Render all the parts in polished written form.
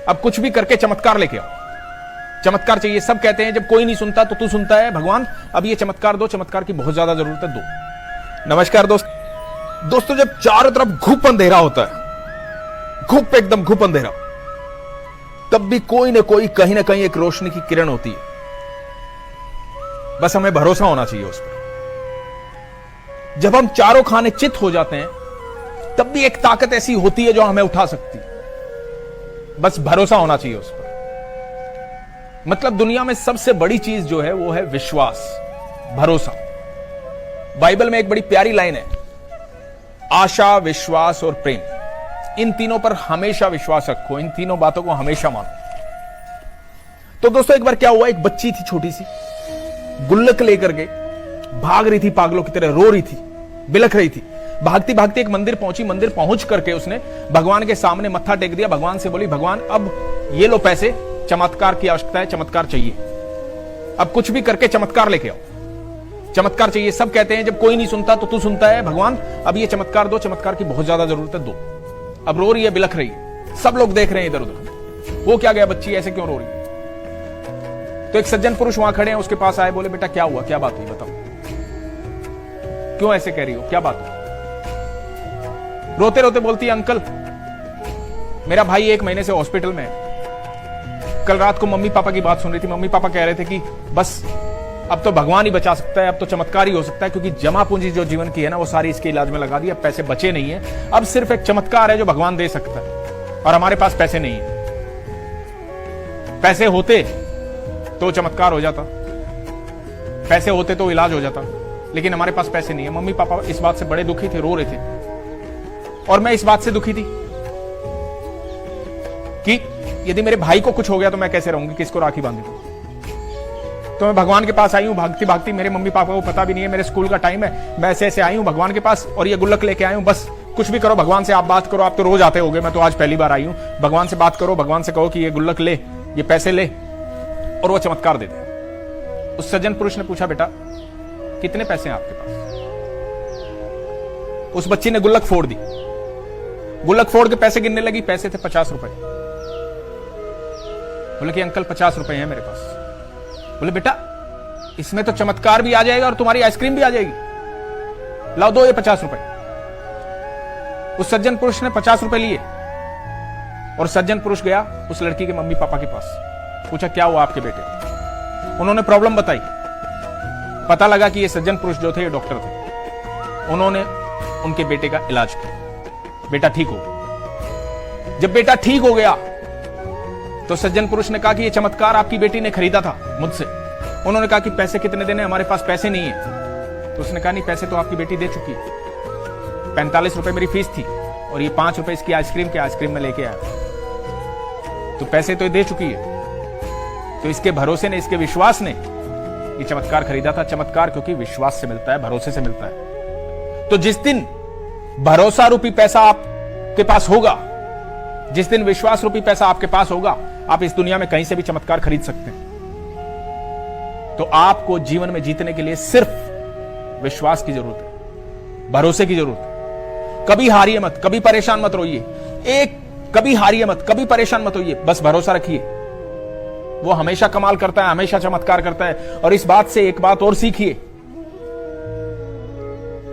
अब कुछ भी करके चमत्कार लेके आओ। चमत्कार चाहिए, सब कहते हैं जब कोई नहीं सुनता तो तू सुनता है भगवान, अब ये चमत्कार दो, चमत्कार की बहुत ज्यादा जरूरत है, दो। नमस्कार दोस्तों, जब चारों तरफ घुप अंधेरा होता है, घुप एकदम घुप अंधेरा, तब भी कोई ना कोई कहीं ना कहीं एक रोशनी की किरण होती है। बस हमें भरोसा होना चाहिए उस पर। जब हम चारों खाने चित हो जाते हैं, तब भी एक ताकत ऐसी होती है जो हमें उठा सकती है। बस भरोसा होना चाहिए उस पर। मतलब दुनिया में सबसे बड़ी चीज जो है वो है विश्वास, भरोसा। बाइबल में एक बड़ी प्यारी लाइन है, आशा, विश्वास और प्रेम, इन तीनों पर हमेशा विश्वास रखो, इन तीनों बातों को हमेशा मानो। तो दोस्तों एक बार क्या हुआ, एक बच्ची थी छोटी सी, गुल्लक लेकर के भाग रही थी, पागलों की तरह रो रही थी, बिलख रही थी। भागती भागती एक मंदिर पहुंची, मंदिर पहुंच करके उसने भगवान के सामने मत्था टेक दिया, भगवान से बोली, भगवान अब ये लो पैसे, चमत्कार की आवश्यकता है, चमत्कार चाहिए, अब कुछ भी करके चमत्कार लेके आओ। चमत्कार चाहिए, सब कहते हैं जब कोई नहीं सुनता तो तू सुनता है भगवान, अब ये चमत्कार दो, चमत्कार की बहुत ज्यादा जरूरत है, दो। अब रो रही है, बिलख रही है, सब लोग देख रहे हैं इधर उधर, वो क्या गया बच्ची ऐसे क्यों रो रही है। तो एक सज्जन पुरुष वहां खड़े हैं, उसके पास आए, बोले बेटा क्या हुआ, क्या बात हुई, बताओ क्यों ऐसे कह रही हो, क्या बात हुई। रोते रोते बोलती है, अंकल मेरा भाई 1 महीने से हॉस्पिटल में है, कल रात को मम्मी पापा की बात सुन रही थी, मम्मी पापा कह रहे थे कि बस अब तो भगवान ही बचा सकता है, अब तो चमत्कार ही हो सकता है, क्योंकि जमा पूंजी जो जीवन की है ना वो सारी इसके इलाज में लगा दी, अब पैसे बचे नहीं है, अब सिर्फ एक चमत्कार है जो भगवान दे सकता है, और हमारे पास पैसे नहीं है। पैसे होते तो चमत्कार हो जाता, पैसे होते तो इलाज हो जाता, लेकिन हमारे पास पैसे नहीं है। मम्मी पापा इस बात से बड़े दुखी थे, रो रहे थे, और मैं इस बात से दुखी थी कि यदि मेरे भाई को कुछ हो गया तो मैं कैसे रहूंगी, किसको राखी बांधूंगी। तो मैं भगवान के पास आई हूं, भागती भागती, मेरे मम्मी पापा को पता भी नहीं है मेरे स्कूल का टाइम है, मैं ऐसे ऐसे आई हूं भगवान के पास, और ये गुल्लक लेके आई हूं, बस कुछ भी करो, भगवान से आप बात करो, आप तो रोज आते होगे, मैं तो आज पहली बार आई हूं, भगवान से बात करो, भगवान से कहो कि ये गुल्लक ले, ये पैसे ले, और वो चमत्कार दे दे। उस सज्जन पुरुष ने पूछा, बेटा कितने पैसे हैं आपके पास। उस बच्ची ने गुल्लक फोड़ दी, गुल्लक फोड़ के पैसे गिनने लगी, पैसे थे 50 रुपए। बोले कि अंकल 50 रुपए हैं मेरे पास। बोले बेटा इसमें तो चमत्कार भी आ जाएगा और तुम्हारी आइसक्रीम भी आ जाएगी, लाओ दो ये 50 रुपए। उस सज्जन पुरुष ने 50 रुपए लिए, और सज्जन पुरुष गया उस लड़की के मम्मी पापा के पास, पूछा क्या हुआ आपके बेटे को। उन्होंने प्रॉब्लम बताई, पता लगा कि ये सज्जन पुरुष जो थे ये डॉक्टर थे, उन्होंने उनके बेटे का इलाज किया, बेटा ठीक हो गया। जब बेटा ठीक हो गया तो सज्जन पुरुष ने कहा कि ये चमत्कार आपकी बेटी ने खरीदा था मुझसे। उन्होंने कहा कि पैसे कितने देने, हमारे पास पैसे नहीं है। तो उसने कहा नहीं, पैसे तो आपकी बेटी दे चुकी है, 45 रुपए मेरी फीस थी, और ये 5 रुपए इसकी आइसक्रीम के, आइसक्रीम में लेके आया, तो पैसे तो ये दे चुकी है। तो इसके भरोसे ने, इसके विश्वास ने ये चमत्कार खरीदा था। चमत्कार क्योंकि विश्वास से मिलता है, भरोसे से मिलता है। तो जिस दिन भरोसा रूपी पैसा आपके पास होगा, जिस दिन विश्वास रूपी पैसा आपके पास होगा, आप इस दुनिया में कहीं से भी चमत्कार खरीद सकते हैं। तो आपको जीवन में जीतने के लिए सिर्फ विश्वास की जरूरत है, भरोसे की जरूरत है। कभी हारिए मत, कभी परेशान मत रोइए, कभी हारिए मत, कभी परेशान मत होइए, बस भरोसा रखिए। वो हमेशा कमाल करता है, हमेशा चमत्कार करता है। और इस बात से एक बात और सीखिए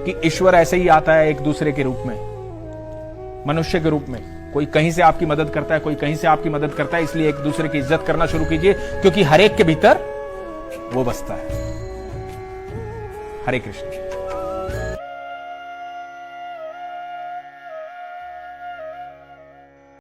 कि ईश्वर ऐसे ही आता है एक दूसरे के रूप में, मनुष्य के रूप में। कोई कहीं से आपकी मदद करता है, कोई कहीं से आपकी मदद करता है, इसलिए एक दूसरे की इज्जत करना शुरू कीजिए, क्योंकि हर एक के भीतर वो बसता है। हरे कृष्ण।